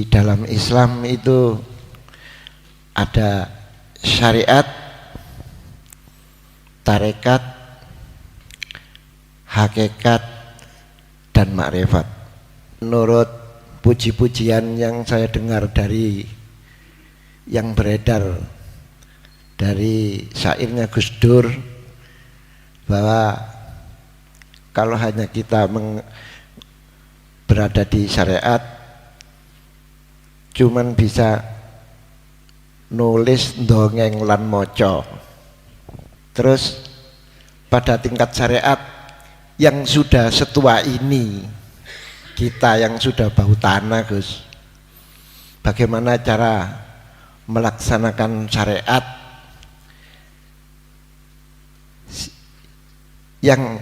dalam Islam itu ada syariat, tarekat, hakikat, dan makrifat. Menurut puji-pujian yang saya dengar dari yang beredar dari syairnya Gus Dur, bahwa kalau hanya kita berada di syariat cuman bisa nulis, ndongeng, lan moco. Terus pada tingkat syariat yang sudah setua ini, kita yang sudah bau tanah, Gus, bagaimana cara melaksanakan syariat yang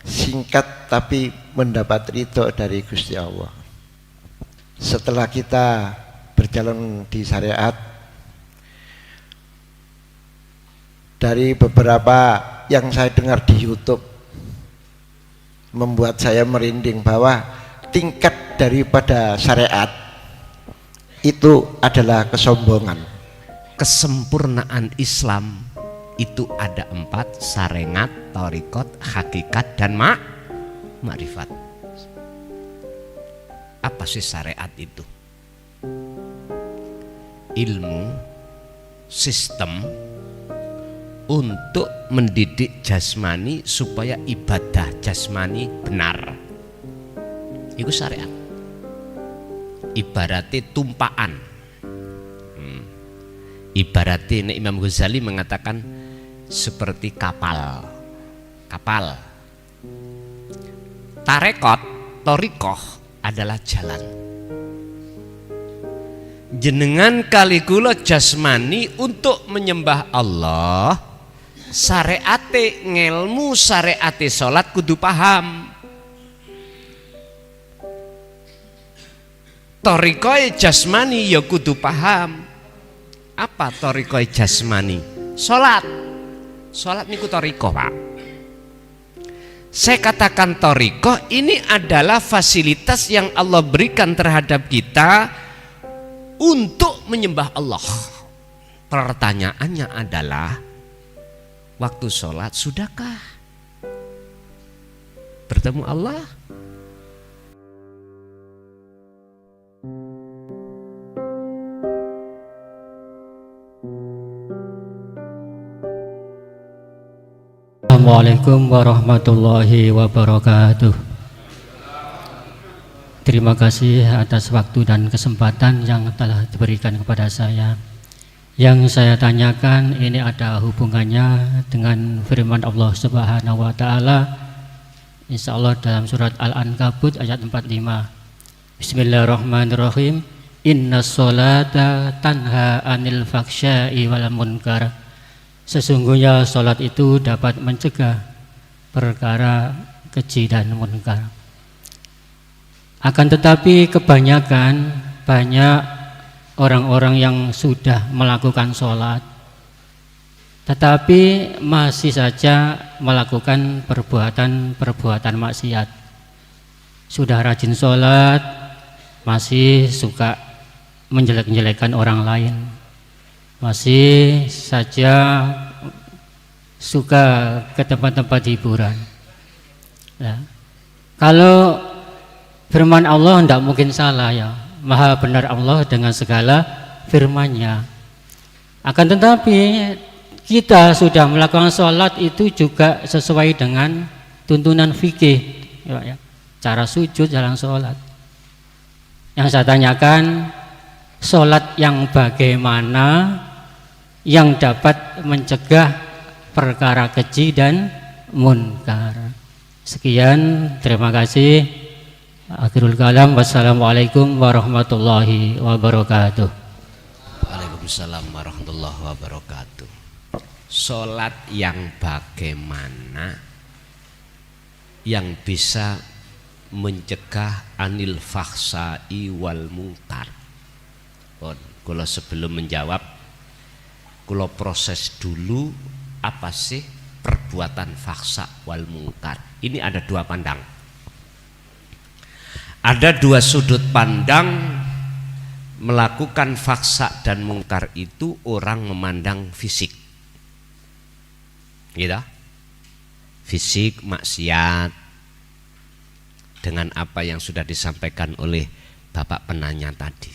singkat tapi mendapat ridho dari Gusti Allah? Setelah kita berjalan di syariat, dari beberapa yang saya dengar di YouTube membuat saya merinding bahwa tingkat daripada syariat itu adalah kesombongan. Kesempurnaan Islam itu ada 4: syariat, thariqat, hakikat, dan makrifat. Apa sih syariat itu? Ilmu, sistem untuk mendidik jasmani supaya ibadah jasmani benar. Itu syariat. Ibaratnya tumpaan. Ibaratnya Imam Ghazali mengatakan seperti kapal. Tarekat, thariqah adalah jalan. Jenengan kali kula jasmani untuk menyembah Allah, syariate ngelmu, syariate sholat kudu paham. Thariqah jasmani ya kudu paham. Apa thariqah jasmani? Sholat niku thariqah, Pak. Saya katakan thariqah ini adalah fasilitas yang Allah berikan terhadap kita untuk menyembah Allah. Pertanyaannya adalah, waktu sholat sudahkah bertemu Allah? Assalamualaikum warahmatullahi wabarakatuh. Terima kasih atas waktu dan kesempatan yang telah diberikan kepada saya. Yang saya tanyakan ini ada hubungannya dengan firman Allah Subhanahu wa taala, insyaallah dalam surat Al-Ankabut ayat 45. Bismillahirrahmanirrahim. Innas sholata tanha anil faksya'i wal munkar. Sesungguhnya salat itu dapat mencegah perkara keji dan munkar. Akan tetapi kebanyakan orang-orang yang sudah melakukan sholat tetapi masih saja melakukan perbuatan maksiat. Sudah rajin sholat masih suka menjelek-jelekan orang lain, masih saja suka ke tempat-tempat hiburan. Nah, kalau firman Allah tidak mungkin salah, ya. Maha benar Allah dengan segala firman-Nya. Akan tetapi kita sudah melakukan sholat itu juga sesuai dengan tuntunan fikih, ya. Cara sujud dalam sholat. Yang saya tanyakan, sholat yang bagaimana yang dapat mencegah perkara keji dan munkar. Sekian, terima kasih. Akhirul kalam, wassalamualaikum warahmatullahi wabarakatuh. Waalaikumsalam warahmatullahi wabarakatuh. Sholat yang bagaimana yang bisa mencegah anil faksai wal munkar? Kalau sebelum menjawab, kalau proses dulu apa sih perbuatan faksa wal munkar? Ini ada dua pandang. Ada dua sudut pandang melakukan faksa dan mungkar itu orang memandang fisik, gitu, fisik maksiat dengan apa yang sudah disampaikan oleh Bapak penanya tadi.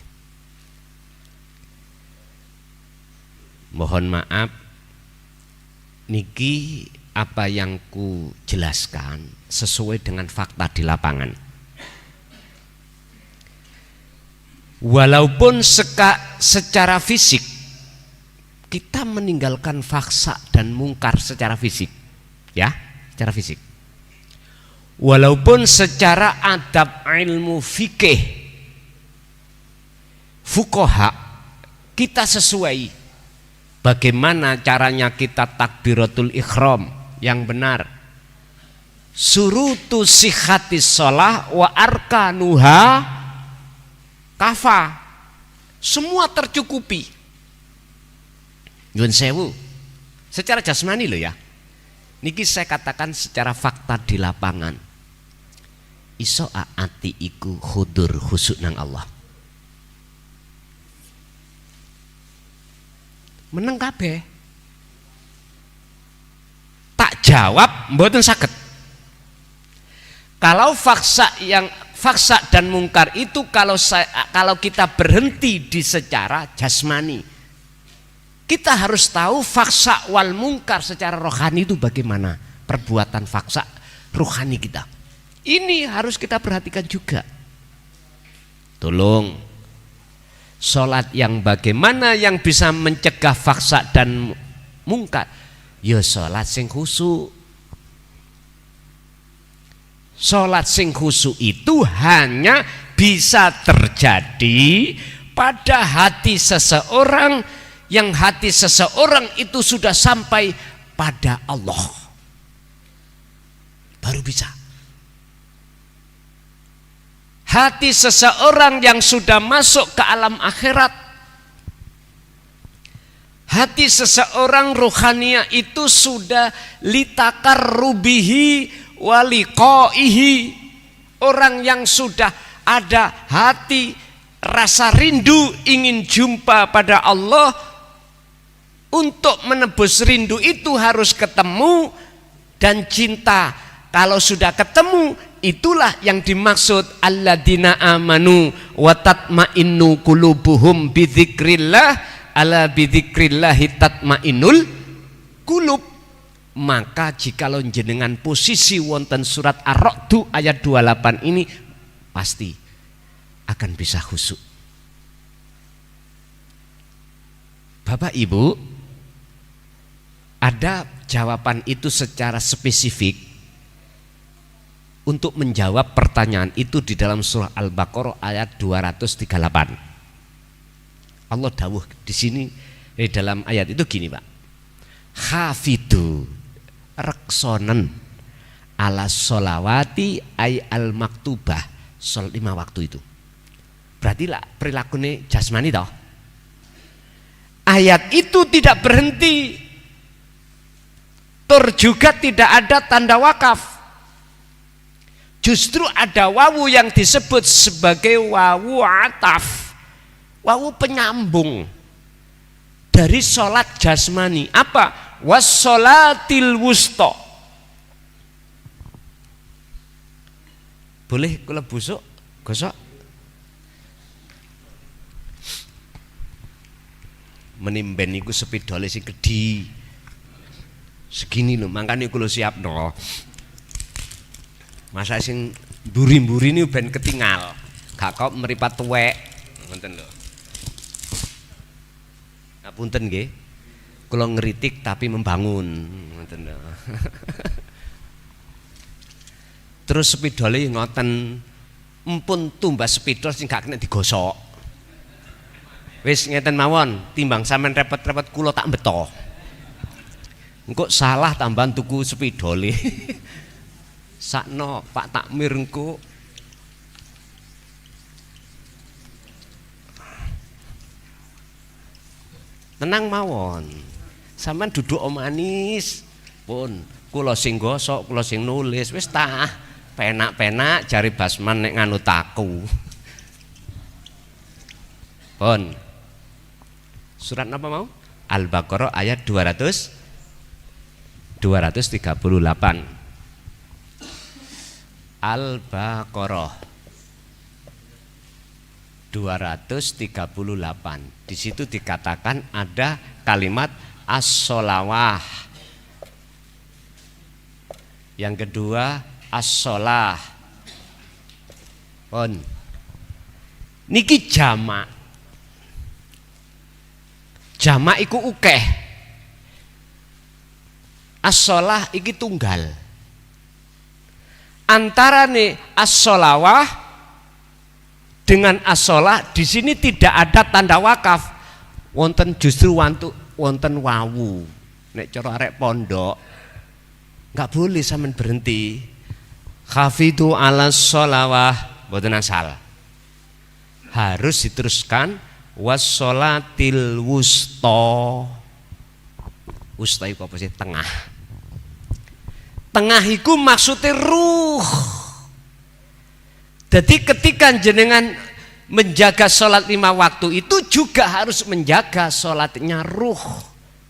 Mohon maaf, niki apa yang ku jelaskan sesuai dengan fakta di lapangan. Walaupun secara fisik kita meninggalkan faksa dan mungkar secara fisik, ya, secara fisik. Walaupun secara adab ilmu fikih, fuqaha, kita sesuai bagaimana caranya kita takbiratul ihram yang benar. Surutu sihhatis shalah wa arkanuha kafa, semua tercukupi. Nyuwun sewu, secara jasmani loh ya. Niki saya katakan secara fakta di lapangan. Iso ati iku hudur khusuk nang Allah. Meneng kabeh. Tak jawab mboten saged. Kalau faksa dan mungkar itu kalau kita berhenti di secara jasmani, kita harus tahu faksa wal mungkar secara rohani itu bagaimana perbuatan faksa rohani kita. Ini harus kita perhatikan juga. Tolong, sholat yang bagaimana yang bisa mencegah faksa dan mungkar? Ya sholat sing khusyuk. Sholat sing khusyuk itu hanya bisa terjadi pada hati seseorang yang hati seseorang itu sudah sampai pada Allah, baru bisa. Hati seseorang yang sudah masuk ke alam akhirat, hati seseorang ruhania itu sudah litakar rubihi waliqaihi, orang yang sudah ada hati rasa rindu ingin jumpa pada Allah. Untuk menebus rindu itu harus ketemu, dan cinta kalau sudah ketemu itulah yang dimaksud alladzina amanu wa tatmainnu qulubuhum bidzikrillah, ala bidzikrillahi tatmainnul qulub. Maka jikalau jenengan posisi wonten surat Ar-Ra'd ayat 28 ini pasti akan bisa khusyuk. Bapak Ibu, ada jawaban itu secara spesifik untuk menjawab pertanyaan itu di dalam surah Al-Baqarah ayat 238. Allah dawuh di sini di dalam ayat itu gini, Pak. Hafidu reksonen ala sholawati ay al maktubah, sholat 5 waktu itu. Berarti lah perilakunya jasmani toh. Ayat itu tidak berhenti. Tur juga tidak ada tanda wakaf. Justru ada wawu yang disebut sebagai wawu ataf, wawu penyambung dari sholat jasmani. Apa? Wassolatil wusta. Boleh kula busuk gosok? Menimben iku sepidole sing gedhi segini lho, makanya kula siap no. Masa sing mburi-mburi ini ben ketinggal, gak kok meripat tuwek, ngoten lho. Ngapunten nggih, kula ngeritik tapi membangun, ngoten lho. Terus sepidole ngoten, empun tumbas sepidol sing gak kena digosok. Wis ngeten mawon, timbang sampean repot-repot kula tak beto. Engko salah tambahan tuku sepidole. Sakno Pak Takmir engko. Tenang mawon. Sampeyan duduk manis. Pun kula sing gosok, kula sing nulis, wis tah penak-penak jari Basman nek nganut aku. Pun. Surat apa mau? Al-Baqarah ayat 238. Al-Baqarah 238. Di situ dikatakan ada kalimat as-sholawah. Yang kedua as-sholah. Pun. Niki jamak. Jamak iku ukeh. As-sholah iki tunggal. Antara nih as-sholawah dengan as-sholah di sini tidak ada tanda wakaf. Wonten justru wonten wawu. Nek cara arek pondok nggak boleh sampean berhenti. Khafidhu ala sholawah mboten asal. Harus diteruskan wassolatil wusta. Wusta iku apa sih? Tengah. Tengah iku maksudnya ruh. Jadi ketika jenengan menjaga sholat 5 waktu itu juga harus menjaga sholatnya ruh,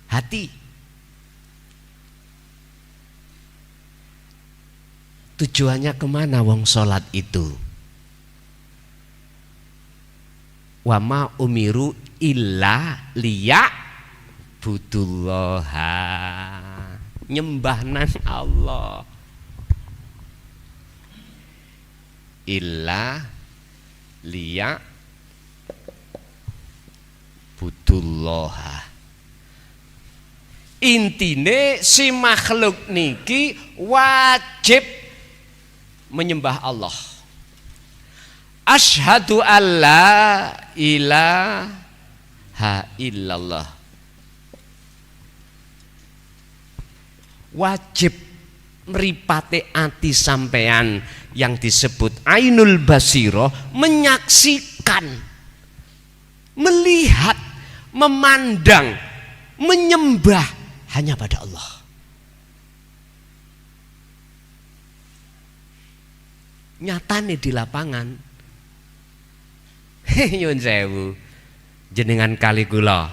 hati. Tujuannya kemana wong sholat itu? Wama umiru illa liya budullaha, nyembah nang Allah. Illa liya budullaha. Intine si makhluk niki wajib menyembah Allah. Asyhadu alla ilaha illallah. Wajib mripate ati sampean yang disebut ainul basiro, menyaksikan, melihat, memandang, menyembah hanya pada Allah. Nyatane di lapangan. Nyun sewu, jenengan kali kula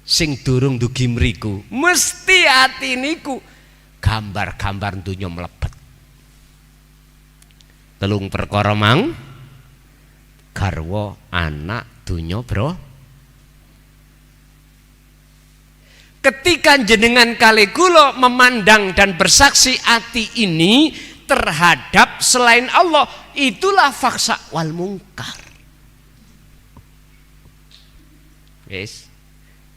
sing durung dugi mriku mesti ati niku gambar-gambar donya mlebet. Telung perkara mang, garwa, anak, donya, bro. Ketika jenengan kali kula memandang dan bersaksi ati ini terhadap selain Allah, itulah faksa wal mungkar. Guys,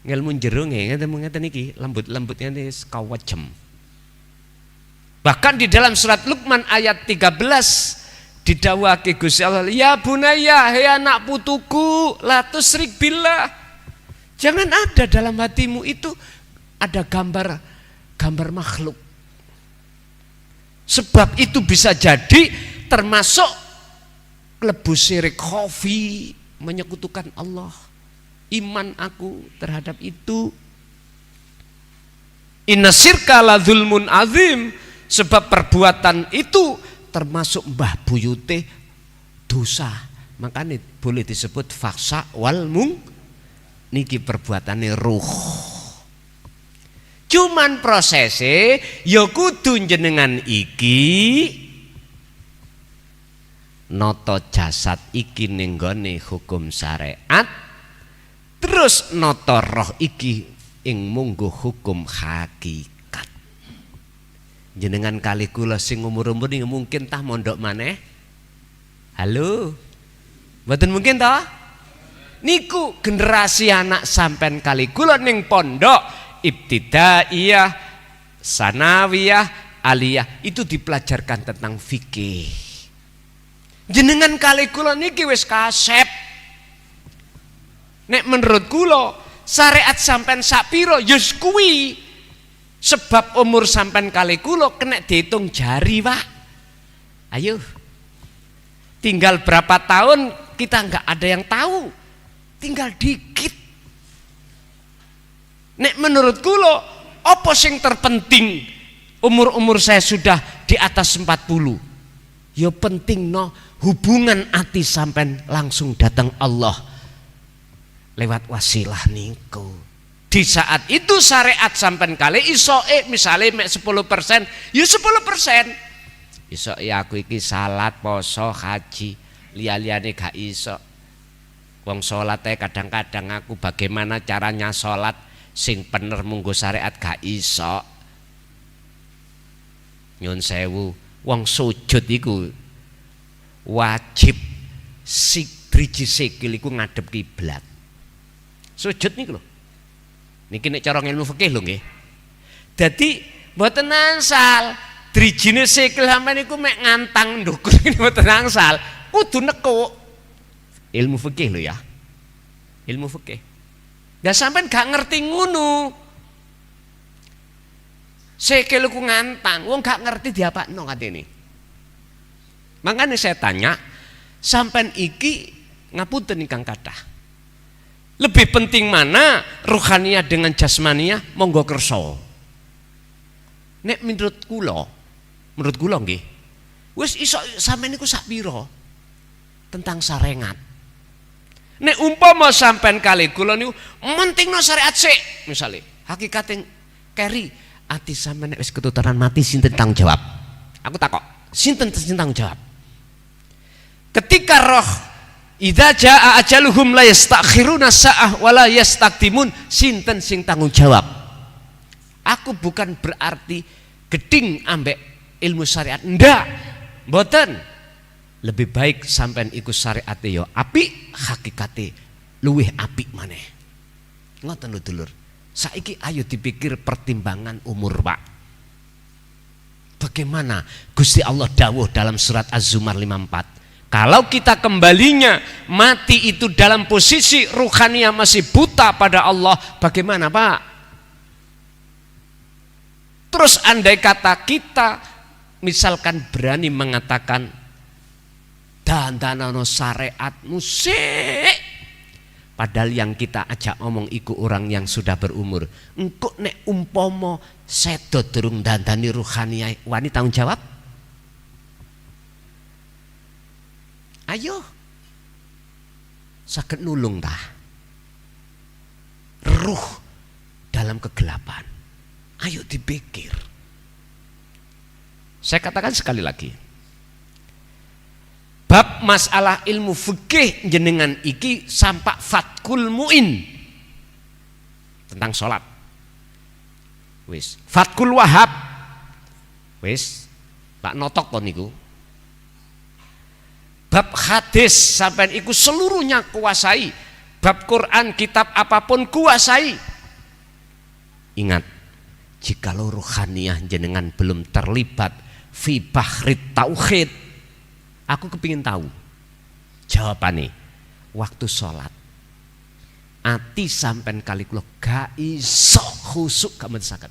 ngelmu jero ngeten iki lembut-lembutnya wis kawajem. Bahkan di dalam surat Luqman ayat 13 didhawuhake Gusti Allah, ya bunaya, hei anak putuku, la tusyrik billah. Jangan ada dalam hatimu itu ada gambar makhluk. Sebab itu bisa jadi termasuk klebu syirik khafi, menyekutukan Allah. Iman aku terhadap itu. Inna syirka la dzulmun azim, sebab perbuatan itu termasuk mbah buyute dosa. Makanya boleh disebut faksa wal mung, niki perbuatane ruh. Cuman prosesnya ya kudu jenengan iki noto jasad iki ning nggone hukum syariat, terus noto roh iki ing mungguh hukum hakikat. Jenengan kali kula sing umur-umur ini mungkin tah mondok maneh. Halo, mboten mungkin tah? Niku generasi anak sampean kali kula ning pondok ibtidaiyah, sanawiyah, aliyah itu dipelajarkan tentang fikih. Jenengan kali kula niki wis kasep. Nek menurut kula syariat sampean sapiro yus kuwi. Sebab umur sampean kali kula kena dihitung jari, Pak. Ayo. Tinggal berapa tahun kita nggak ada yang tahu. Tinggal dikit. Nek menurut kula apa sing terpenting umur-umur saya sudah di atas 40? Ya penting no hubungan ati sampean langsung datang Allah. lewat wasilah niku. Di saat itu syariat sampean kali isoke misale mek 10%, ya 10%. Iso ya aku iki salat, poso, haji, liya-liyane gak iso. Wong salat kadang-kadang aku bagaimana caranya salat sing bener munggo syariat gak iso. Nyun sewu, wong sujud iku wajib driji sikil iku ngadep kiblat. Sujud niku lho. Niki nek cara ilmu fikih lho nggih. Dadi mboten angsal drijine sikil sampeyan niku mek ngantang ndukur mboten angsal, kudu nekuk. Ilmu fikih lho ya. Ilmu fikih. Lah sampeyan gak ngerti ngono. Sikil ku ngantang, wong gak ngerti diapakno katene. Makanya saya tanya, sampean iki ngapunten ingkang kathah. Lebih penting mana ruhaniyah dengan jasmaniyah? Monggo kersa. Nek menurut kula nggih, wis iso sampean niku sak pira tentang sarengat. Nek umpama sampean kali kula niku mentingno syariat sik, misale hakikate keri ati sampean nek wis ketuturan mati sinten tanggung jawab? Aku takok, sinten tanggung jawab? Ketika roh idza jaa ajaluhum la yastakhiruna sa'ah wa la yastaqdimun, sinten sing tanggung jawab? Aku bukan berarti geding ambek ilmu syariat, ndak, mboten. Lebih baik sampean ikut syariate yo apik, hakikate luwih apik maneh. Ngoten lho dulur. Saiki ayo dipikir pertimbangan umur, Pak. Bagaimana Gusti Allah dawuh dalam surat Az-Zumar 54, kalau kita kembalinya mati itu dalam posisi ruhaniyah masih buta pada Allah, bagaimana, Pak? Terus andai kata kita misalkan berani mengatakan dandanano syariat musik, padahal yang kita ajak ngomong iku orang yang sudah berumur. Engko nek umpomo sedo durung dandani ruhaniyah, wani tanggung jawab? Ayo, saged nulung tah ruh dalam kegelapan. Ayo dipikir. Saya katakan sekali lagi, bab masalah ilmu fikih jenengan iki sampak fatkul muin tentang sholat. Wis fatkul wahab, wis tak notok kon niku. Bab hadis sampean iku seluruhnya kuasai. Bab Quran, kitab apapun kuasai. Ingat, jikalau ruhaniyah jenengan belum terlibat fi bahrit tauhid, aku kepingin tahu jawabannya. Waktu sholat ati sampean kali kula gak iso khusuk, gak mensaket,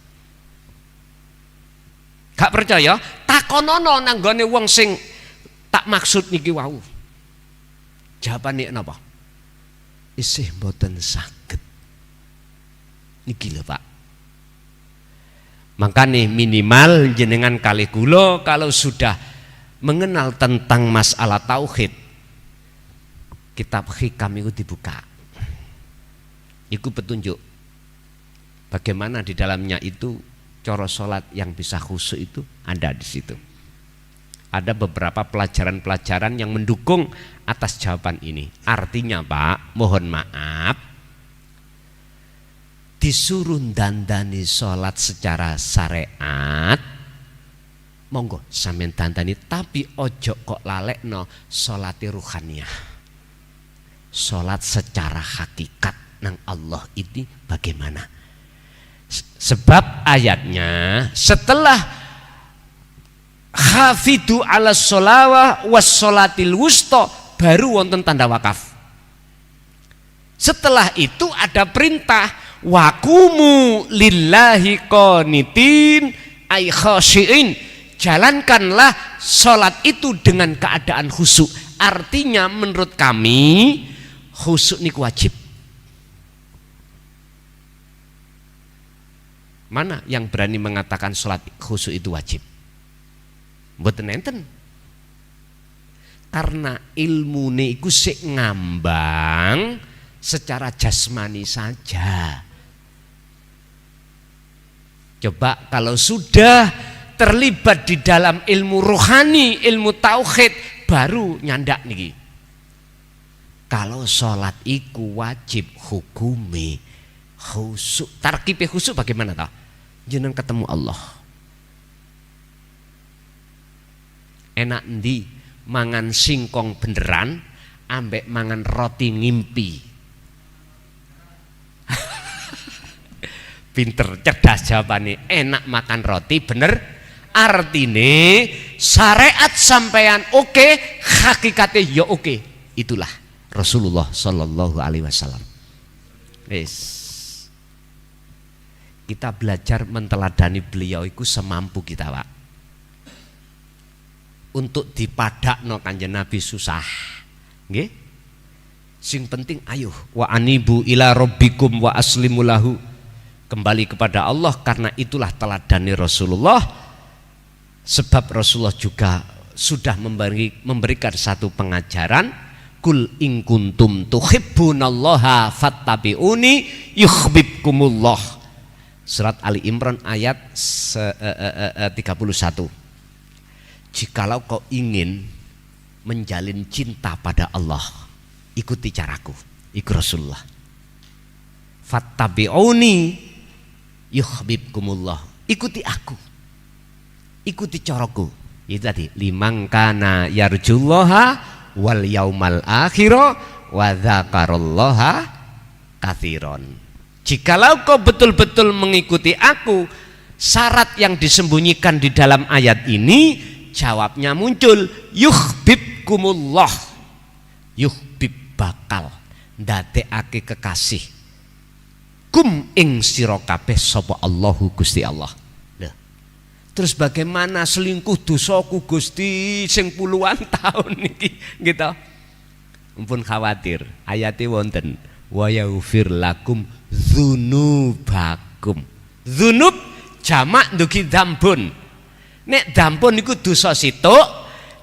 gak percaya, takonono nang gone wong sing tak maksud niki wau. Jawabane napa? Isih mboten saged. Niki lho, Pak. Makanya minimal jenengan kali kula kalau sudah mengenal tentang masalah tauhid, kitab hikam itu dibuka. Itu petunjuk bagaimana di dalamnya itu cara sholat yang bisa khusyuk itu ada di situ. Ada beberapa pelajaran-pelajaran yang mendukung atas jawaban ini. Artinya, Pak, mohon maaf, disuruh dandani sholat secara syariat, monggo sampeyan dandani, tapi ojo kok lalekno sholati ruhaniyah. Sholat secara hakikat nang Allah ini bagaimana? Sebab ayatnya setelah hafidu ala sholawah was sholatil wusta baru wonten tanda wakaf. Setelah itu ada perintah wakumu lillahi qanitin ay khashiin, jalankanlah sholat itu dengan keadaan khusyuk. Artinya menurut kami khusyuk niku wajib. Mana yang berani mengatakan sholat khusyuk itu wajib? Mboten enten. Karena ilmune iku sik ngambang secara jasmani saja. Coba kalau sudah terlibat di dalam ilmu rohani, ilmu tauhid, baru nyandak niki. Kalau sholat iku wajib hukumi khusuk. Tarkibe khusuk bagaimana toh? Jeneng ketemu Allah. Enak ndi mangan singkong beneran ambek mangan roti ngimpi. Pinter, cerdas jawabannya. Enak makan roti bener, artine syariat sampean oke, hakikatnya ya oke. Itulah Rasulullah Sallallahu Alaihi Wasallam. Yes. Kita belajar menteladani beliau itu semampu kita, Pak. Untuk dipadakno Kanjeng Nabi susah, nggih. Sing penting ayo wa anibu ila rabbikum wa aslimu lahu. Kembali kepada Allah, karena itulah teladani Rasulullah. Sebab Rasulullah juga sudah memberikan satu pengajaran, kul in kuntum tuhibbunallaha fattabi'uni yuhibbukumullah. Surat Ali Imran ayat 31. Jikalau kau ingin menjalin cinta pada Allah, ikuti caraku, ikut Rasulullah. Fattabi'uni yuhibbukumullah, ikuti aku, ikuti caraku. Itu tadi, liman kana yarjullaha wal yaumal akhira wa dzakarallaha katsiran. Jikalau kau betul-betul mengikuti aku, syarat yang disembunyikan di dalam ayat ini, jawabnya muncul, yuhibbukumullah. Yuhbib bakal ndadekake kekasih kum ing sira kabeh sapa Allahu Gusti Allah. Nah, terus bagaimana selingkuh dosaku Gusti sing puluhan tahun niki gitu. Ampun khawatir, ayate wonten wa yaghfir lakum dzunubakum. Dzunub jamak ndugi dzambun. Nek dzambun niku dosa situk,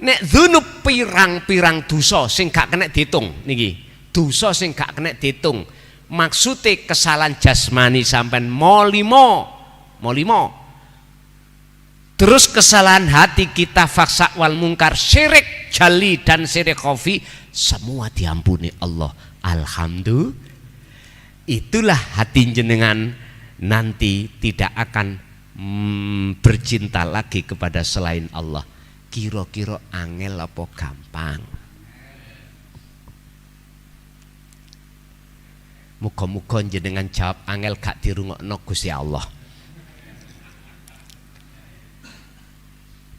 nek dzunub pirang-pirang dosa sing gak kena diitung niki. Dosa sing gak kena diitung. Maksudnya kesalahan jasmani sampai molimo. Terus kesalahan hati kita, faksa wal mungkar, syirik jali dan syirik khafi, semua diampuni Allah. Alhamdulillah. Itulah hati jenengan nanti tidak akan bercinta lagi kepada selain Allah. Kira-kira angel apa gampang? Muga-muga jenengan jawab angel gak dirungokno Gusti Allah.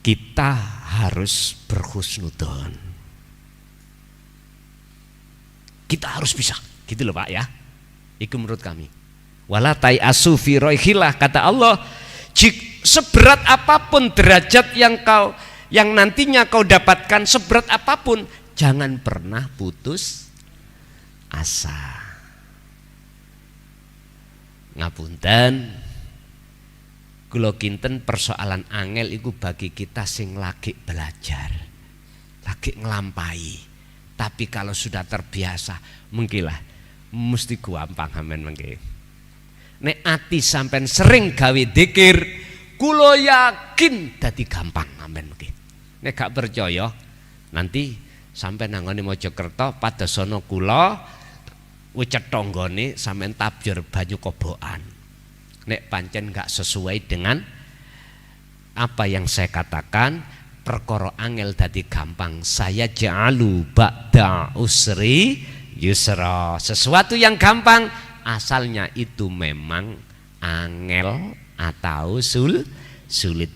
Kita harus berhusnudzon. Kita harus bisa, gitu loh Pak ya. Itu menurut kami. Wala tayasu fi roihillah, kata Allah, seberat apapun derajat yang nantinya kau dapatkan, seberat apapun, jangan pernah putus asa. Ngapunten, kula kinten persoalan angel itu bagi kita sing lagi belajar, lagi ngelampai. Tapi kalau sudah terbiasa, mungkinlah mesti gampang amen mengke. Nek ati sampean sering gawe dzikir, kula yakin dadi gampang amen mengke. Nek gak percaya, nanti sampean nangone Mojokerto padasana kula Wicetonggone sampean tabjur banyu kobokan. Nek pancen gak sesuai dengan apa yang saya katakan, perkara angel dadi gampang. Saya ja'alu ba'da usri yusra. Sesuatu yang gampang asalnya itu memang angel atau sulit.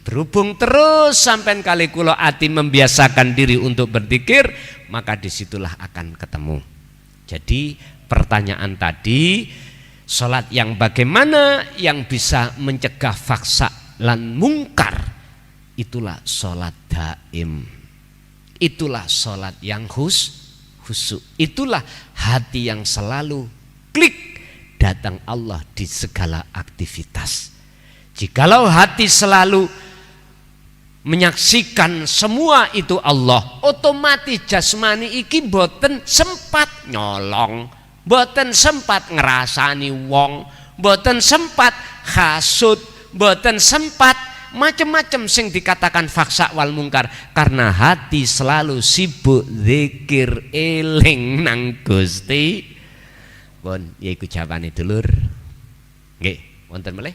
Berhubung terus sampean kali kula ati membiasakan diri untuk berzikir, maka disitulah akan ketemu. Jadi pertanyaan tadi, sholat yang bagaimana yang bisa mencegah faksa lan mungkar, itulah sholat daim, itulah sholat yang khusyuk, itulah hati yang selalu klik datang Allah di segala aktivitas. Jikalau hati selalu menyaksikan semua itu Allah, otomatis jasmani iki boten sempat nyolong, Mboten sempat ngerasani wong, mboten sempat hasud, mboten sempat macam-macam sing dikatakan faksa wal mungkar, karena hati selalu sibuk zikir eling nang Gusti. Pun yaiku jawabannya dulur. Nggih, wonten melih.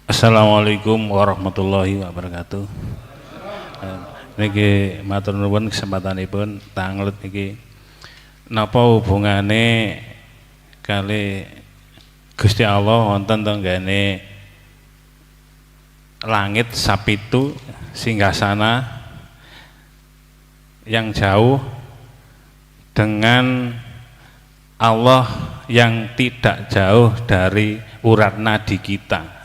Assalamualaikum warahmatullahi wabarakatuh. Niki matur nuwun kesempatanipun tanglet niki. Napa hubungane kali Gusti Allah wonten tenggane langit sapitu singgasana yang jauh dengan Allah yang tidak jauh dari urat nadi kita.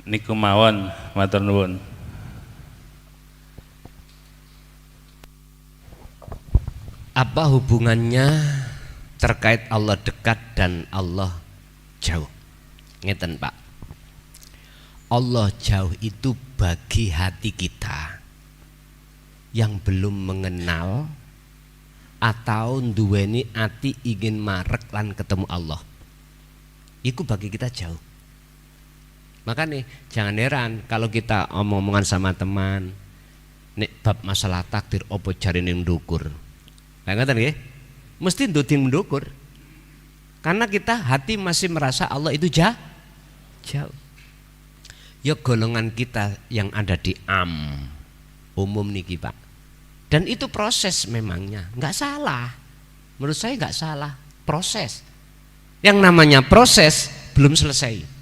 Niku mawon matur nuwun. Apa hubungannya terkait Allah dekat dan Allah jauh? Ngeten Pak. Allah jauh itu bagi hati kita yang belum mengenal atau duweni ati ingin marek lan ketemu Allah. Iku bagi kita jauh. Makanya jangan heran kalau kita omong-omongan sama teman nek bab masalah takdir opo jarine ndukur. Lah ngoten nggih? Mesti ndutin ndukur. Karena kita hati masih merasa Allah itu jauh. Ya golongan kita yang ada di umum niki Pak. Dan itu proses memangnya, enggak salah. Menurut saya enggak salah, proses. Yang namanya proses belum selesai.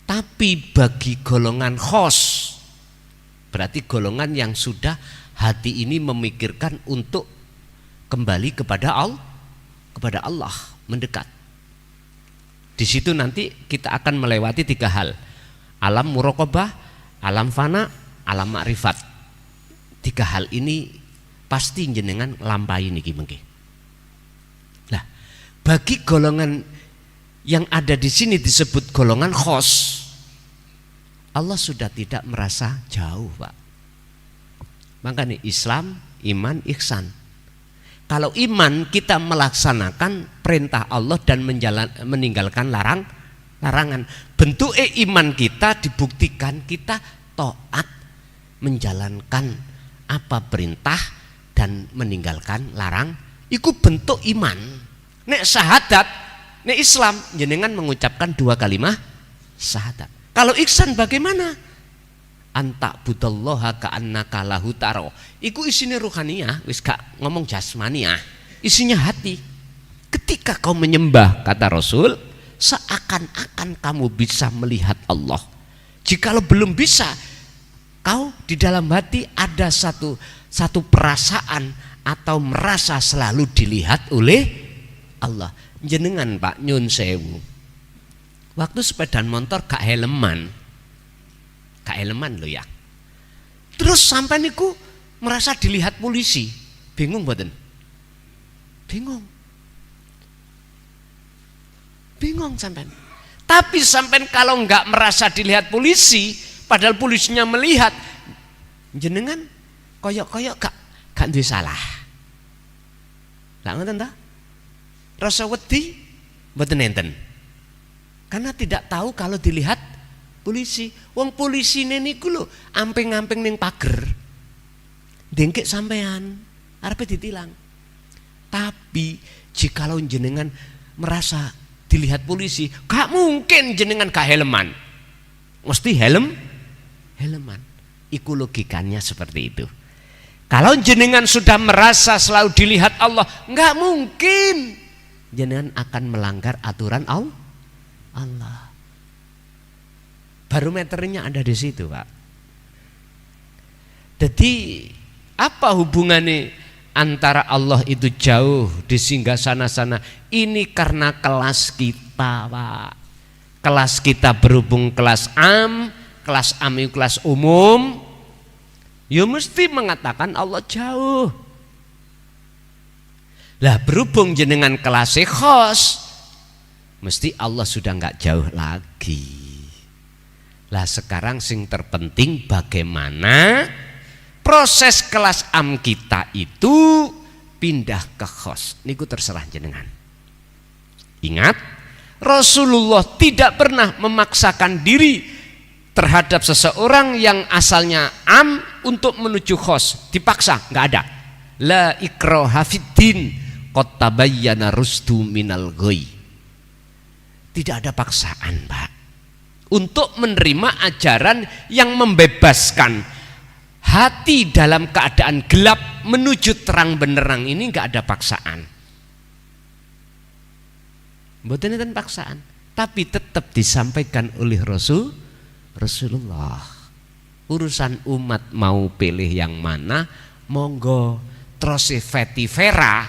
Tapi bagi golongan khos, berarti golongan yang sudah hati ini memikirkan untuk kembali kepada Allah, mendekat. Di situ nanti kita akan melewati 3 hal: alam muraqabah, alam fana, alam ma'rifat. 3 hal ini pasti jenengan lampahi niki mengki. Lah, bagi golongan yang ada di sini disebut golongan khos, Allah sudah tidak merasa jauh Pak. Makanya Islam, iman, ihsan. Kalau iman kita melaksanakan perintah Allah dan meninggalkan larangan. Bentuk iman kita dibuktikan kita taat menjalankan apa perintah dan meninggalkan larang. Iku bentuk iman. Nek syahadat, nek Islam jenengan mengucapkan 2 kalimat syahadat. Kalau ihsan bagaimana? Anta budallaha ka'annaka lahu taro. Iku isinya ruhaniyah, wis gak ngomong jasmaniah. Isinya hati. Ketika kau menyembah, kata Rasul, seakan-akan kamu bisa melihat Allah. Jikalau belum bisa, kau di dalam hati ada satu perasaan atau merasa selalu dilihat oleh Allah. Jenengan Pak nyun sewu, waktu sepedaan motor gak helman lo ya. Terus sampai niku merasa dilihat polisi, bingung mboten? Bingung sampean. Tapi sampean kalau nggak merasa dilihat polisi, padahal polisinya melihat, jenengan koyok-koyok gak duwe salah. Lah ngoten ta? Rasa wedi mboten enten. Karena tidak tahu kalau dilihat polisi. Wong polisi niku lho amping-amping ning pager. Dengkek sampean, arepe ditilang. Tapi jikalau jenengan merasa dilihat polisi, gak mungkin jenengan gak helman. Mesti helman. Iku logikanya seperti itu. Kalau jenengan sudah merasa selalu dilihat Allah, gak mungkin jenengan akan melanggar aturan Allah. Barometernya ada di situ, Pak. Jadi apa hubungannya antara Allah itu jauh di singgasana sana? Ini karena kelas kita, Pak. Kelas kita berhubung kelas am itu kelas umum. Ya mesti mengatakan Allah jauh. Lah berhubung jenengan kelas khos, mesti Allah sudah nggak jauh lagi. Lah sekarang sing terpenting bagaimana proses kelas am kita itu pindah ke khos. Niku terserah jenengan. Ingat, Rasulullah tidak pernah memaksakan diri terhadap seseorang yang asalnya am untuk menuju khos. Dipaksa, nggak ada. La ikraha fiddin qad tabayyana rusdu minal ghoi. Tidak ada paksaan, Pak, untuk menerima ajaran yang membebaskan hati dalam keadaan gelap menuju terang benderang. Ini nggak ada paksaan. Mboten enten paksaan, tapi tetap disampaikan oleh Rasulullah. Urusan umat mau pilih yang mana, monggo. Terus vetivera,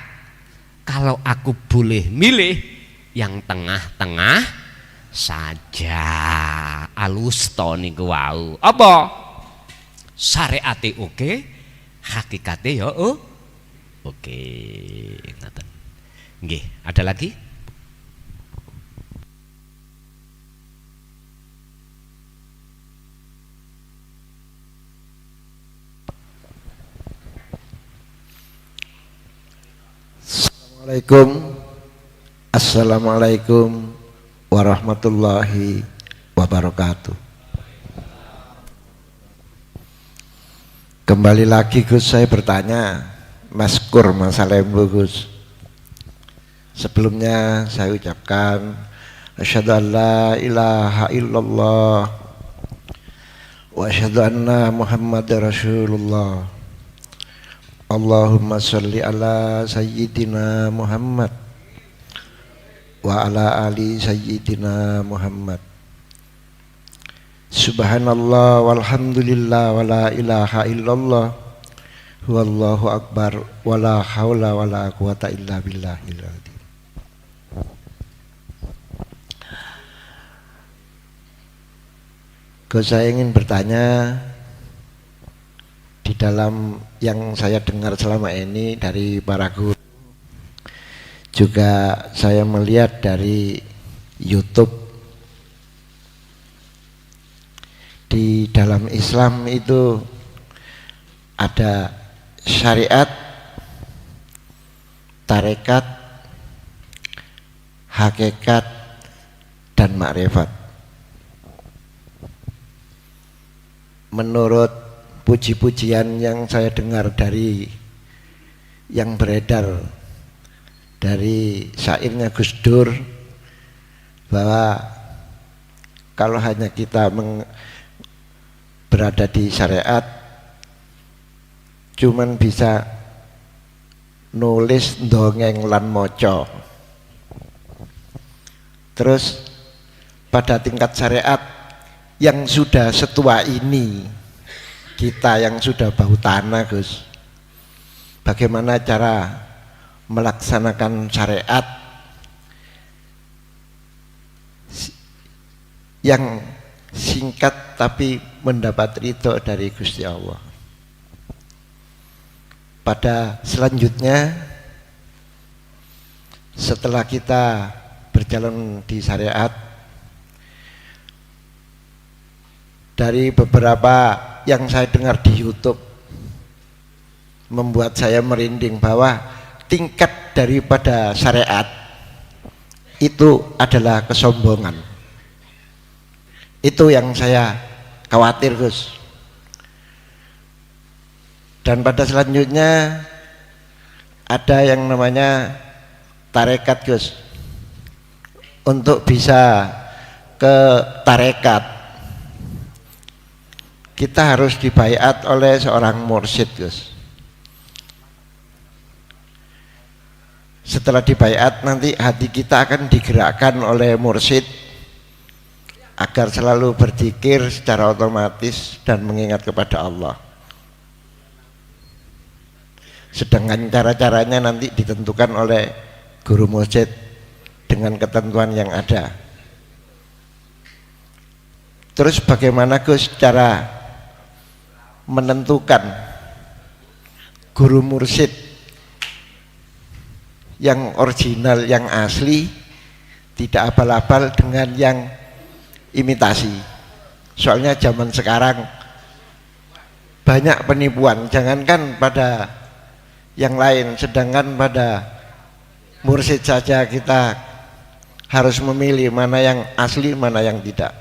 kalau aku boleh milih yang tengah-tengah saja. Alusto niku wau. Apa? Syariate oke, hakikate ya oke. Ngoten. Nggih, ada lagi? Assalamualaikum warahmatullahi wabarakatuh. Kembali lagi Gus, saya bertanya maskur masalah Gus. Sebelumnya saya ucapkan asyhadu an la ilaha illallah wa asyhadu anna Muhammadar Rasulullah. Allahumma sholli ala sayyidina Muhammad wa ala ali sayyidina Muhammad. Subhanallah walhamdulillah wa la ilaha illallah wallahu akbar wa la haula wa la quwata illa billahil azim. Saya ingin bertanya, di dalam yang saya dengar selama ini dari para guru, juga saya melihat dari YouTube, di dalam Islam itu ada syariat, tarekat, hakikat, dan makrifat. Menurut puji-pujian yang saya dengar dari yang beredar dari syairnya Gus Dur, bahwa kalau hanya kita berada di syariat cuman bisa nulis dongeng lan moco. Terus pada tingkat syariat yang sudah setua ini, kita yang sudah bau tanah Gus, bagaimana cara melaksanakan syariat yang singkat tapi mendapat ridho dari Gusti Allah. Pada selanjutnya, setelah kita berjalan di syariat, dari beberapa yang saya dengar di YouTube membuat saya merinding bahwa tingkat daripada syariat itu adalah kesombongan. Itu yang saya khawatir Gus. Dan pada selanjutnya ada yang namanya tarekat Gus. Untuk bisa ke tarekat kita harus dibaiat oleh seorang mursyid Gus. Setelah dibaiat nanti hati kita akan digerakkan oleh mursyid agar selalu berzikir secara otomatis dan mengingat kepada Allah. Sedangkan cara-caranya nanti ditentukan oleh guru mursyid dengan ketentuan yang ada. Terus bagaimana Gus cara menentukan guru mursyid yang original, yang asli, tidak abal-abal dengan yang imitasi. Soalnya zaman sekarang banyak penipuan, jangankan pada yang lain, sedangkan pada mursyid saja kita harus memilih mana yang asli, mana yang tidak.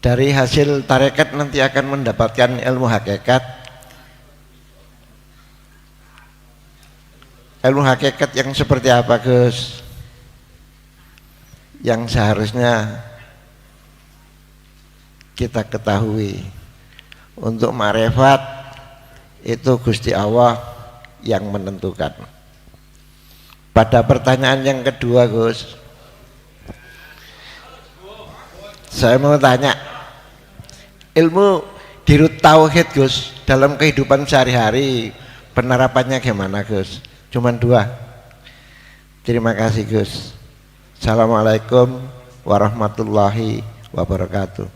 Dari hasil tarekat nanti akan mendapatkan ilmu hakikat. Ilmu hakikat yang seperti apa, Gus? Yang seharusnya kita ketahui. Untuk ma'rifat itu Gusti Allah yang menentukan. Pada pertanyaan yang kedua, Gus, saya mau tanya, ilmu dirut tauhid, Gus, dalam kehidupan sehari-hari penerapannya gimana, Gus? Cuman 2. Terima kasih, Gus. Assalamualaikum warahmatullahi wabarakatuh.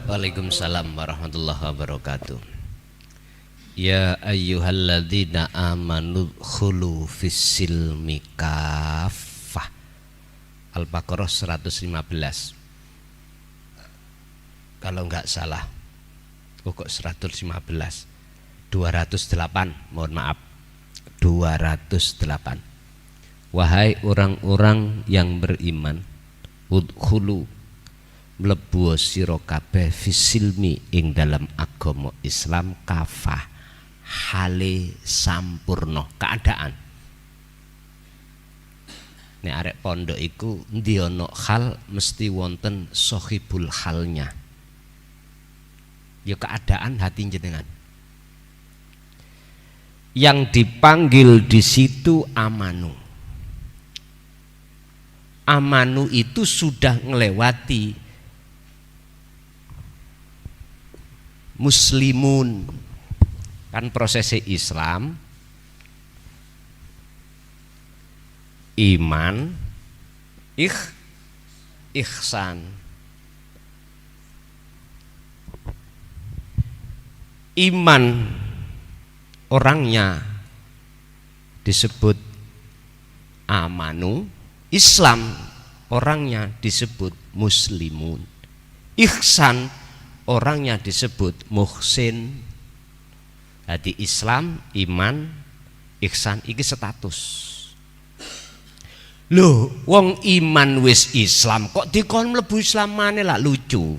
Waalaikumsalam warahmatullahi wabarakatuh. Ya ayyuhalladzina amanu khulu fis-silmi kaffah. Al-Baqarah 115. Kalau enggak salah. Kok 115? 208, mohon maaf. 208. Wahai orang-orang yang beriman, udkhulu, mlebu sira kabeh fisilmi ing dalam agama Islam kafah, hale sampurna keadaan. Nek arek pondok iku endi ana hal mesti wonten sohibul halnya. Ya keadaan hati jenengan. Yang dipanggil di situ amanu. Amanu itu sudah ngelewati muslimun, kan prosesnya Islam, iman, ihsan. Iman orangnya disebut amanu, Islam orangnya disebut muslimun, ihsan orangnya disebut muhsin. Jadi Islam, iman, ihsan iki status. Loh, wong iman wis Islam kok dikon mlebu Islam maneh, lah lucu.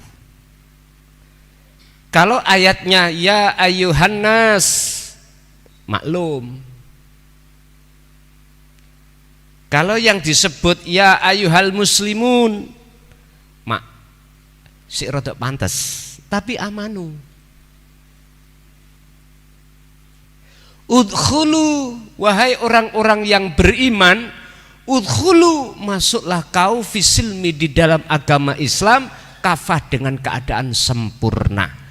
Kalau ayatnya ya ayyuhan nas, maklum. Kalau yang disebut ya ayyuhal muslimun, mak si rodok pantes, tapi amanu. Udkhulu, wahai orang-orang yang beriman, udkhulu, masuklah kau fisilmi di dalam agama Islam kafah dengan keadaan sempurna.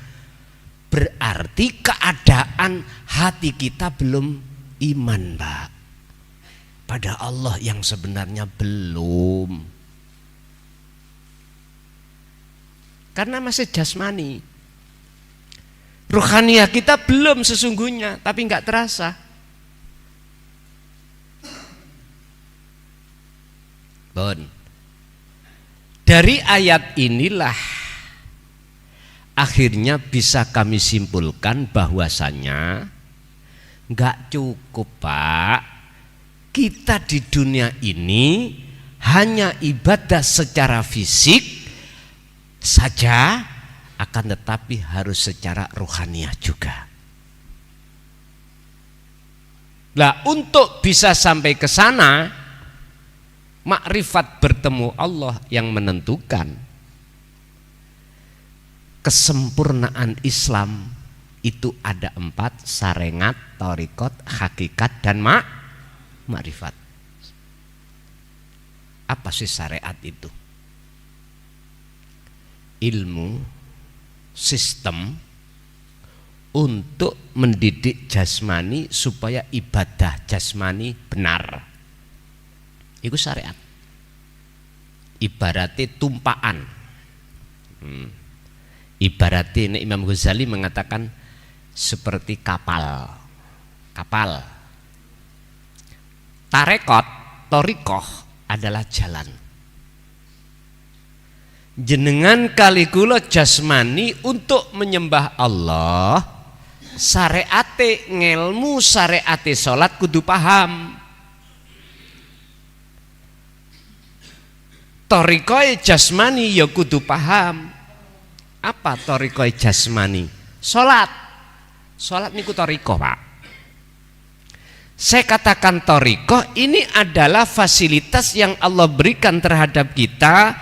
Berarti keadaan hati kita belum iman, Mbak, pada Allah yang sebenarnya belum, karena masih jasmani. Rohaniah kita belum sesungguhnya, tapi nggak terasa. Bon. Dari ayat inilah akhirnya bisa kami simpulkan bahwasanya nggak cukup, Pak, kita di dunia ini hanya ibadah secara fisik saja, akan tetapi harus secara rohaniah juga. Nah, untuk bisa sampai ke sana, makrifat bertemu Allah yang menentukan. Kesempurnaan Islam itu ada 4, sarengat, torikot, hakikat, dan makrifat. Apa sih syariat itu? Ilmu, sistem untuk mendidik jasmani supaya ibadah jasmani benar. Itu syariat. Ibaratnya tumpaan. Ibaratnya Imam Ghazali mengatakan seperti kapal. tarekot, torikoh adalah jalan. Jenengan kali kula jasmani untuk menyembah Allah, syariate ngelmu, syariate salat kudu paham. Torikoy jasmani ya kudu paham. Apa torikoy jasmani? Salat. Salat niku toriko, Pak. Saya katakan toriko ini adalah fasilitas yang Allah berikan terhadap kita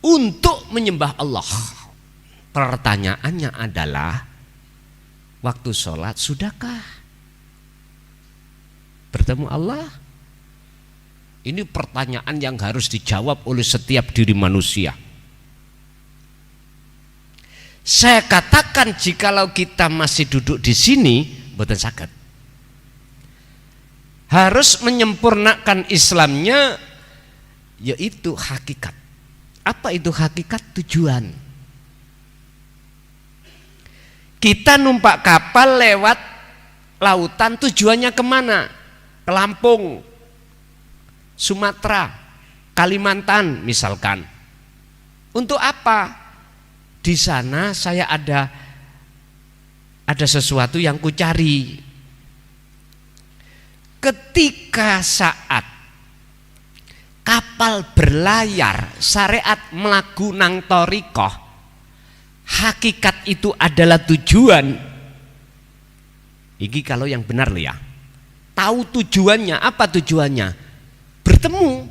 untuk menyembah Allah. Pertanyaannya adalah, waktu sholat sudahkah bertemu Allah? Ini pertanyaan yang harus dijawab oleh setiap diri manusia. Saya katakan jikalau kita masih duduk di sini, mboten saged. Harus menyempurnakan Islamnya, yaitu hakikat. Apa itu hakikat? Tujuan. Kita numpak kapal lewat lautan, tujuannya kemana? Ke Lampung, Sumatera, Kalimantan misalkan. Untuk apa? Di sana saya ada sesuatu yang kucari. Ketika saat kapal berlayar, syariat melaku nang torikoh, hakikat itu adalah tujuan. Iki kalau yang benar ya, tahu tujuannya. Apa tujuannya? Bertemu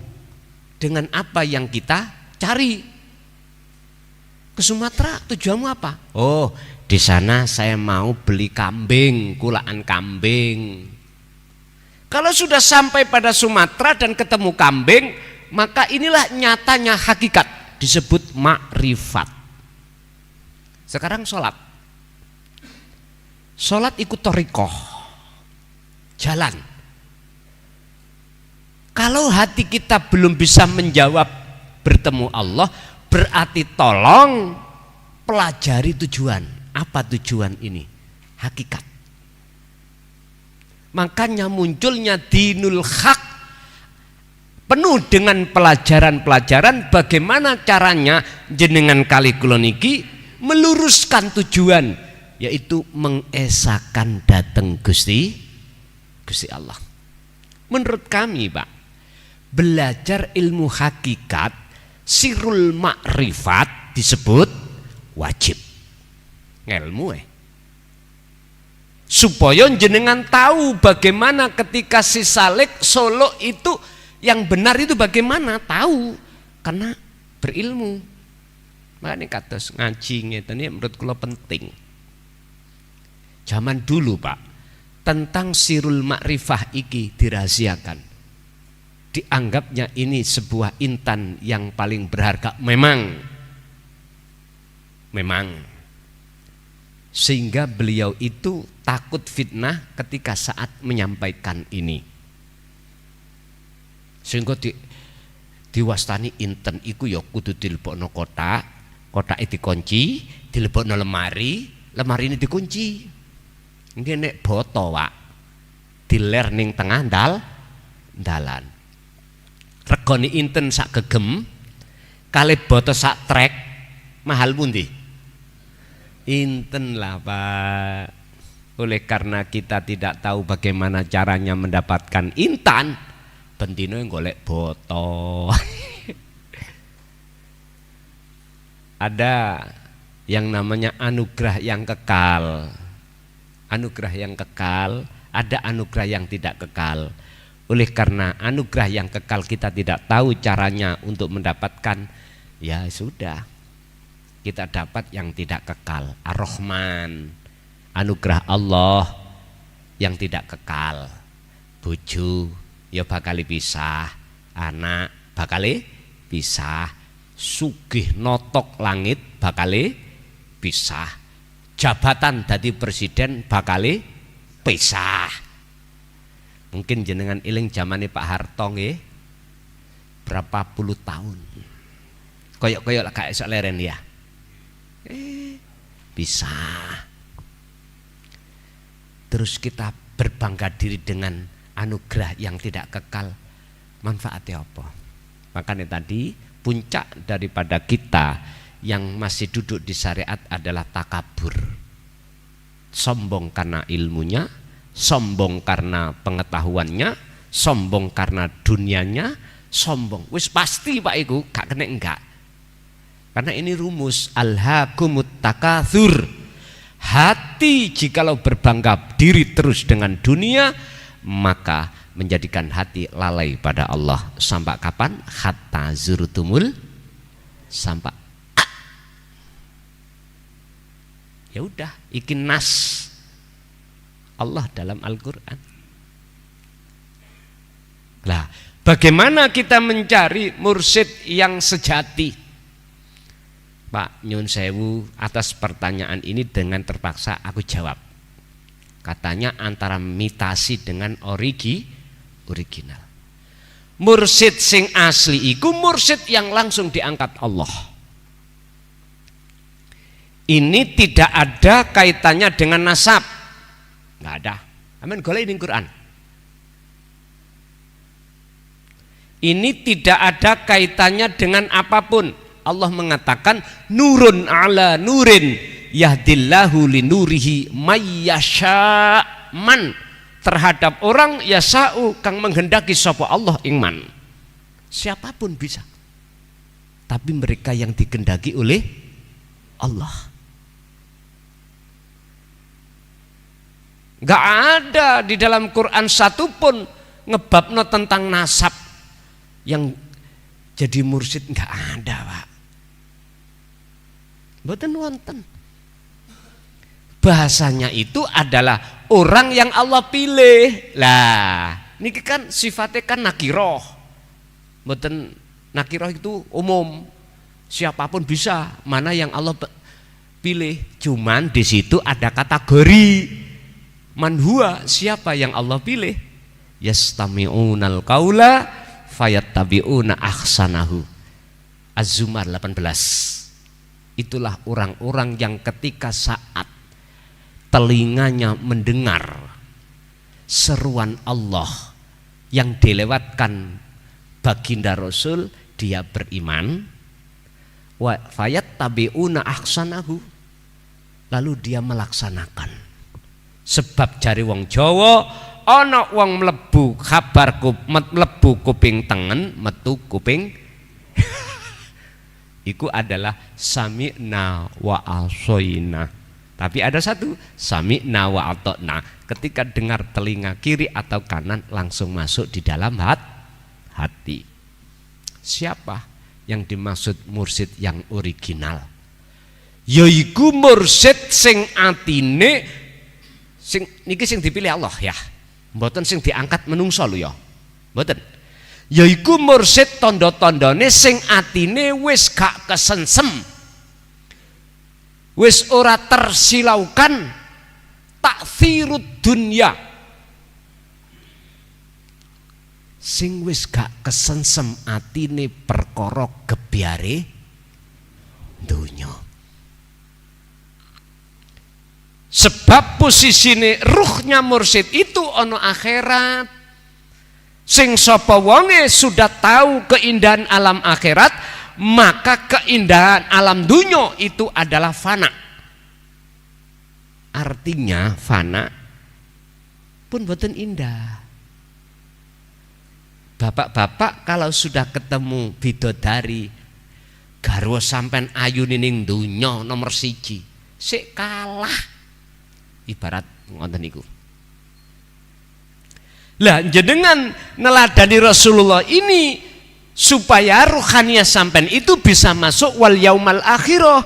dengan apa yang kita cari. Ke Sumatera tujuanmu apa? Oh, di sana saya mau beli kambing, kulaan kambing. Kalau sudah sampai pada Sumatera dan ketemu kambing, maka inilah nyatanya hakikat, disebut makrifat. Sekarang sholat. Sholat ikut torikoh, jalan. Kalau hati kita belum bisa menjawab bertemu Allah, berarti tolong pelajari tujuan. Apa tujuan ini? Hakikat. Makanya munculnya dinul haq, penuh dengan pelajaran-pelajaran bagaimana caranya jenengan kali kula niki meluruskan tujuan, yaitu mengesahkan dateng Gusti Allah. Menurut kami, Pak, belajar ilmu hakikat sirul makrifat disebut wajib. Ilmu supaya jenengan tahu bagaimana ketika si Saleh Solo itu yang benar itu bagaimana, tahu karena berilmu. Makanya kados ngaji ngeten iki menurut kula penting. Zaman dulu, Pak, tentang sirul makrifah iki dirahasiakan. Dianggapnya ini sebuah intan yang paling berharga. Memang sehingga beliau itu takut fitnah ketika saat menyampaikan ini, sehingga diwastani inten iku ya kudu dilebokno kotak itu dikunci, dilebokno lemari ini dikunci. Nggih nek boto, Pak, diler ning tengah dalan. Regane inten sak gegem kalih boto sak trek mahal pundi? Inten lah, Pak. Oleh karena kita tidak tahu bagaimana caranya mendapatkan intan, bendino yang golek boto. Ada yang namanya anugerah yang kekal. Anugerah yang kekal, ada anugerah yang tidak kekal. Oleh karena anugerah yang kekal kita tidak tahu caranya untuk mendapatkan, ya sudah, kita dapat yang tidak kekal. Ar-Rahman, anugerah Allah yang tidak kekal. Bojo ya bakal pisah, anak bakal pisah, sugih notok langit bakal pisah, jabatan dadi presiden bakal pisah. Mungkin jenengan eling zamane Pak Harto nggih, berapa puluh tahun. Koyok-koyok lah kayak esok leren ya. Bisa. Terus kita berbangga diri dengan anugerah yang tidak kekal, manfaatnya apa? Makanya tadi puncak daripada kita yang masih duduk di syariat adalah takabur. Sombong karena ilmunya, sombong karena pengetahuannya, sombong karena dunianya, sombong. Wis pasti Pak iku gak kena enggak. Karena ini rumus alhaakumut takatsur. Hati jikalau berbangga diri terus dengan dunia, maka menjadikan hati lalai pada Allah. Sampai kapan? Hatta zurtumul, sampai ya udah, iki nas Allah dalam Al-Qur'an. Lah, bagaimana kita mencari mursyid yang sejati? Pak nyun sewu, atas pertanyaan ini dengan terpaksa aku jawab. Katanya antara mitasi dengan original. Mursyid sing asli iku mursyid yang langsung diangkat Allah. Ini tidak ada kaitannya dengan nasab. Enggak ada. Amin golek di Quran. Ini tidak ada kaitannya dengan apapun. Allah mengatakan nurun ala nurin yahdillahu linurihi mayyasha man, terhadap orang yasa'u kang menghendaki sapa Allah ingman. Siapapun bisa. Tapi mereka yang dikehendaki oleh Allah. Enggak ada di dalam Quran satupun ngebabno tentang nasab yang jadi mursyid, enggak ada, Pak. Mboten wonten. Bahasanya itu adalah orang yang Allah pilih. Lah, niki kan sifatnya kan nakiroh. Mboten nakiroh itu umum. Siapapun bisa, mana yang Allah pilih. Cuman di situ ada kategori. Man huwa, siapa yang Allah pilih? Yastami'unal qaula fayattabi'una ahsanahu. Az-Zumar 18. Itulah orang-orang yang ketika saat telinganya mendengar seruan Allah yang dilewatkan baginda Rasul, dia beriman. Wa fayattabi'una ahsanahu, lalu dia melaksanakan. Sebab jari wong Jawa ana wong mlebu kabarku mlebu kuping tengen metu kuping iku adalah sami'na wa asoina. Tapi ada satu, sami'na wa ata'na, ketika dengar telinga kiri atau kanan langsung masuk di dalam hati. Siapa yang dimaksud mursyid yang original? Yaiku mursyid sing atine sing niki sing dipilih Allah ya. Mboten sing diangkat menungso lho ya. Mboten. Yaiku mursyid tondo-tondone sing atine wis gak kesensem, wis ora tersilaukan taksirud dunya, sing wis gak kesensem atine perkara gebyare dunya. Sebab posisine ruhnya mursyid itu ono akhirat. Sing sapa wonge sudah tahu keindahan alam akhirat, maka keindahan alam dunya itu adalah fana. Artinya fana pun boten indah. Bapak-bapak kalau sudah ketemu bidodari garwa sampean ayune ning dunya nomor 1, sik kalah. Ibarat ngoten niku. Lah jenengan neladani Rasulullah ini supaya ruhaniyah sampean itu bisa masuk wal yaumal akhirah.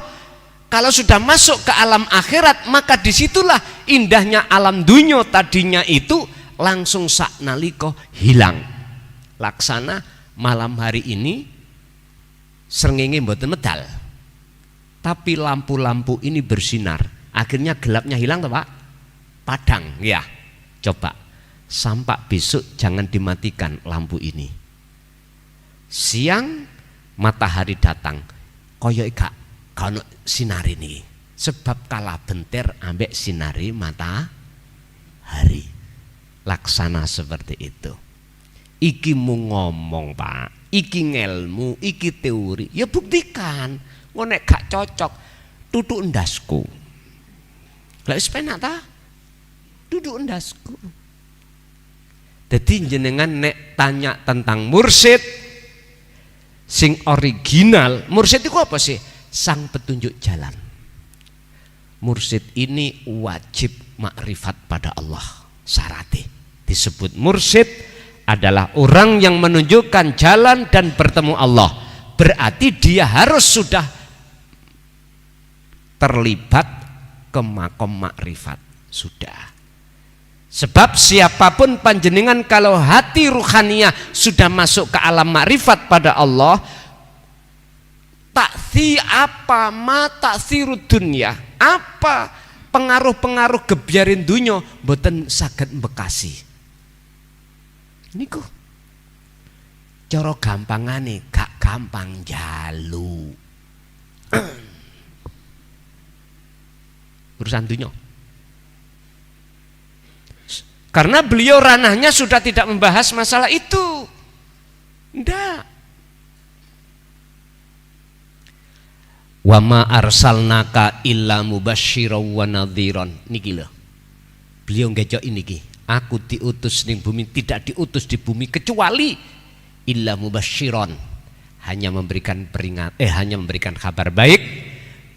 Kalau sudah masuk ke alam akhirat, maka disitulah indahnya alam dunya tadinya itu langsung saknalika hilang. Laksana malam hari ini srengenge mboten medal, tapi lampu-lampu ini bersinar, akhirnya gelapnya hilang toh Pak? Padang ya. Coba sampai besok jangan dimatikan lampu ini. Siang matahari datang, koyo gak ono sinari ini. Sebab kalah bentir ambek sinari matahari. laksana seperti itu. Iki mu ngomong Pak, iki ngelmu, iki teori, ya buktikan. Ngonek gak cocok, duduk endasku. Lah wis penak ta? Duduk endasku. Jadi jenengan nek tanya tentang mursyid sing original, mursyid itu apa sih? Sang petunjuk jalan. Mursyid ini wajib makrifat pada Allah. Syaratnya disebut mursyid adalah orang yang menunjukkan jalan dan bertemu Allah. Berarti dia harus sudah terlibat ke makom makrifat. Sudah. Sebab siapapun panjenengan kalau hati ruhaniyah sudah masuk ke alam makrifat pada Allah, taksi apa mata sirud dunya, apa pengaruh-pengaruh gebyarin dunya mboten saged bekasi. Niku cara gampangane gak gampang jalu. Urusan dunya. Karena beliau ranahnya sudah tidak membahas masalah itu. Ndak. Wa ma arsalnaka illa mubasysyiran wa nadhiran. Niki lho. Beliau ngejok niki. Aku diutus ning bumi, tidak diutus di bumi kecuali illa mubasysyiran. Hanya memberikan hanya memberikan kabar baik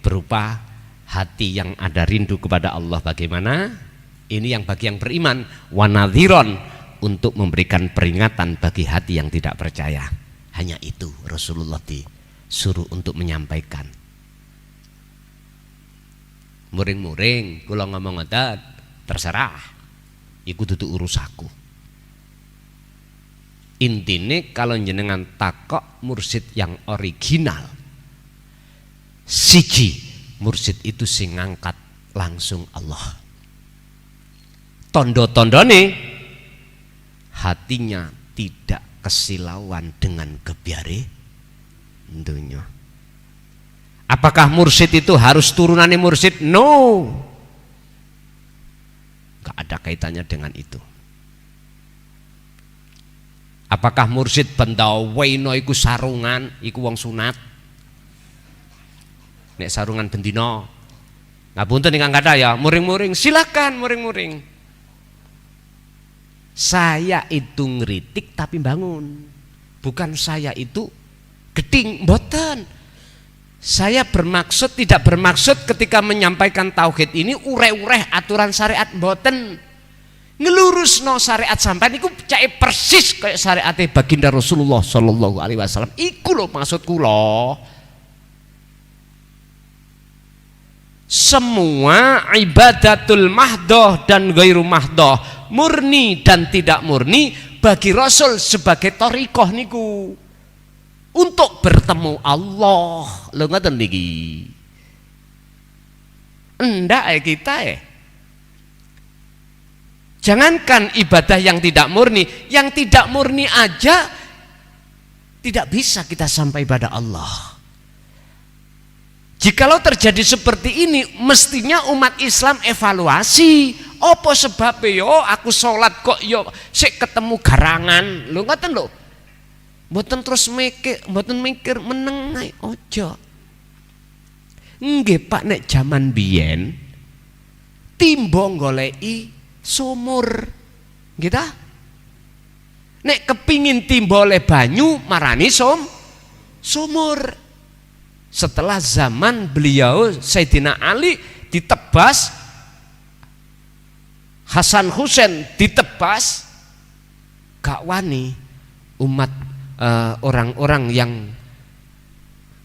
berupa hati yang ada rindu kepada Allah bagaimana? Ini yang bagi yang beriman, wanadhiron, untuk memberikan peringatan bagi hati yang tidak percaya. Hanya itu Rasulullah disuruh untuk menyampaikan. Muring-muring kula ngomong ngoten terserah. Iku dudu urusaku. Intine kalau jenengan takok mursyid yang original, siji mursyid itu sing ngangkat langsung Allah. Tondo-tondone hatinya tidak kesilauan dengan gebyare dunya. Apakah mursyid itu harus turunane mursyid? No. Gak ada kaitannya dengan itu. Apakah mursyid bendaweno iku sarungan, iku wong sunat? Nek sarungan bendino. Ngapunten ingkang kathah ya, muring-muring silakan muring-muring. Saya itu ngeritik tapi bangun. Bukan saya itu geding, mboten. Saya tidak bermaksud ketika menyampaikan tauhid ini ureh-ureh aturan syariat, mboten. Ngelurusno syariat sampean iku cake persis kayak syariate baginda Rasulullah sallallahu alaihi wasallam. Iku lho maksud kula. Semua ibadatul mahdoh dan ghairu mahdoh, murni dan tidak murni, bagi Rasul sebagai thariqah niku untuk bertemu Allah. Lho ngoten niki. Endak kita jangankan ibadah yang tidak murni aja tidak bisa kita sampai pada Allah. Jikalau terjadi seperti ini, mestinya umat Islam evaluasi. Apa sebabnya yo aku sholat kok yo sik ketemu garangan. Lho ngoten lho. Mboten terus mboten mikir meneng ae aja. Nggih Pak, nek jaman biyen timbo goleki sumur. Nggih ta? Nek kepingin timbo oleh banyu marani sumur. Setelah zaman beliau Sayyidina Ali ditebas, Hasan Husain ditebas, gak wani umat orang-orang yang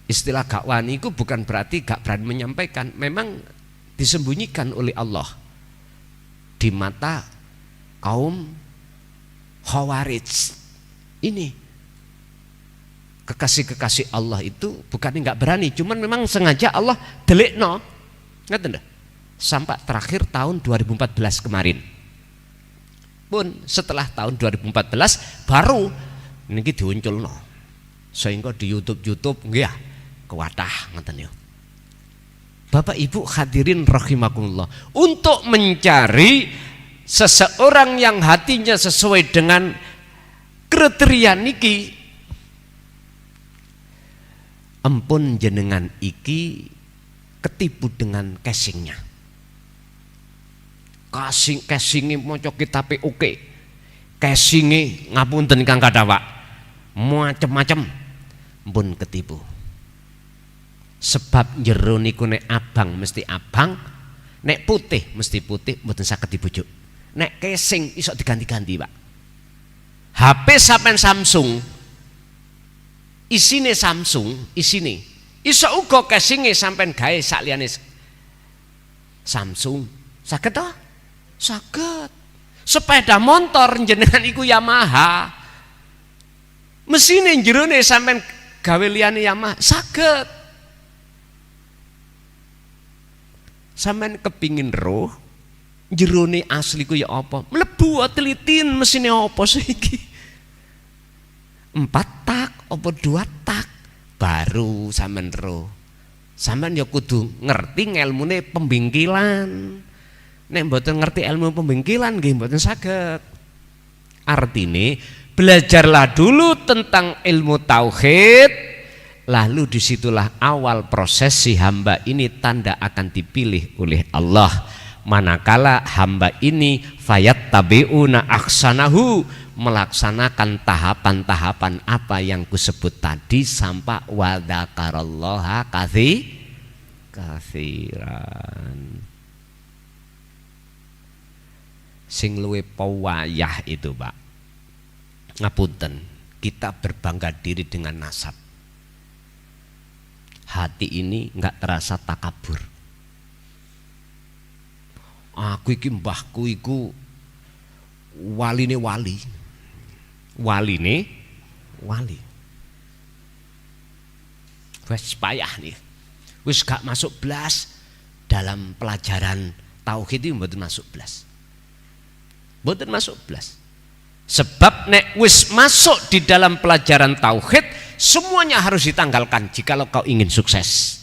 istilah gak wani itu bukan berarti gak berani menyampaikan, memang disembunyikan oleh Allah di mata kaum Khawarij. Ini kekasih-kekasih Allah itu bukannya nggak berani, cuman memang sengaja Allah delikno, ngerti nggak? Sampai terakhir tahun 2014 kemarin. Pun setelah tahun 2014 baru ini diunculno, sehingga di YouTube nggih ya kewadah ngeten ya. Bapak Ibu hadirin rahimakumullah, untuk mencari seseorang yang hatinya sesuai dengan kriteria niki, ampun jenengan iki ketipu dengan casingnya. Casingnya maca kitabe oke, casingnya ngapunten Kang Kadawa macem-macem, ampun ketipu. Sebab jero niku nek abang mesti abang, nek putih mesti putih, mboten saged dibujuk. Nek casing iso diganti-ganti, Pak. HP sampean Samsung, isine Samsung, isine iso uga casinge sampean gawe sakliyane Samsung. Saged to? Saged. Sepeda motor jenengan iku Yamaha, mesine jerone sampean gawe liyane Yamaha, saged. Sampean kepingin roh jerone asli ku ya apa? Mlebu telitin mesine apa saiki? 4 tak apa 2 tak baru sampean roh. Sampean ya kudu ngerti ngelmune pembingkilan. Nek mboten ngerti ilmu pembingkilan nggih mboten saged. Artine belajarlah dulu tentang ilmu tauhid, lalu disitulah awal proses si hamba ini tanda akan dipilih oleh Allah. Manakala hamba ini fayattabi'una ahsanahu, melaksanakan tahapan-tahapan apa yang kusebut tadi sampai wa dzakarallaha katsiran. Sing luwe pawayah itu, Pak. Ngapunten, kita berbangga diri dengan nasab. Hati ini enggak terasa takabur. Aku iki mbahku iku waline wali. Waline wali. Wes payah nih. Wis gak masuk blas dalam pelajaran tauhid itu, mboten masuk blas. Mboten masuk blas. Sebab nek wis masuk di dalam pelajaran tauhid, semuanya harus ditanggalkan jikalau kau ingin sukses.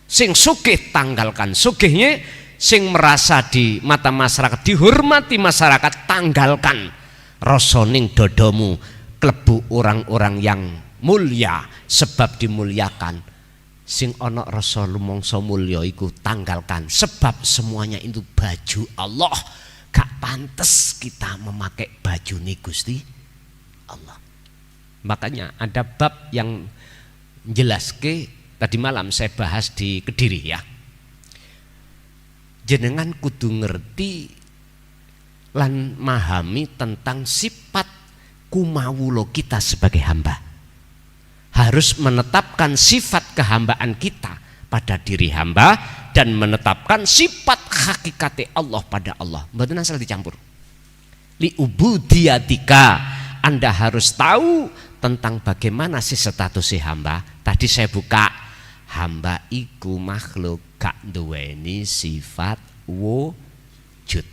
Sing sugih tanggalkan sugihnya, sing merasa di mata masyarakat dihormati masyarakat tanggalkan. Rosoning dodomu klebu orang-orang yang mulia, sebab dimuliakan. Sing ana rasa lumangsa mulya iku tanggalkan, sebab semuanya itu baju Allah. Gak pantas kita memakai baju nih Gusti Allah. Makanya ada bab yang jelas tadi malam saya bahas di Kediri ya. Jenengan kudu ngerti lan memahami tentang sifat kumawulo kita sebagai hamba. Harus menetapkan sifat kehambaan kita pada diri hamba dan menetapkan sifat hakikate Allah pada Allah. Mboten asal dicampur. Li ubudiyatika, Anda harus tahu tentang bagaimana sih status si hamba. Tadi saya buka, hamba iku makhluk gak duweni sifat wujud.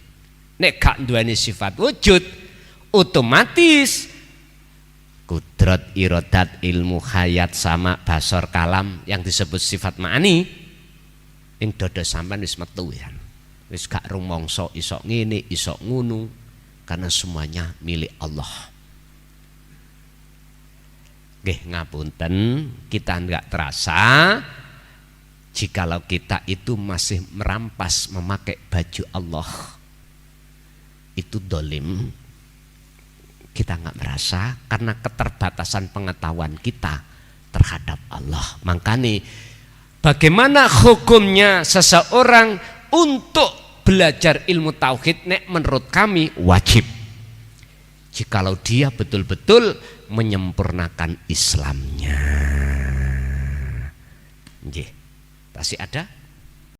Nek gak duweni sifat wujud, otomatis kudrat, irodat, ilmu, hayat, sama, basor, kalam yang disebut sifat ma'ani ing dodo sampean wis metu ya. Wis gak rumangsa iso ngene, iso ngunu, karena semuanya milik Allah. Nggih ngapunten, kita enggak terasa jikalau kita itu masih merampas memakai baju Allah. Itu dolim. Kita enggak merasa karena keterbatasan pengetahuan kita terhadap Allah. Makanya bagaimana hukumnya seseorang untuk belajar ilmu tauhid? Nek menurut kami wajib. Jikalau dia betul-betul menyempurnakan Islamnya. Nggih. Masih ada?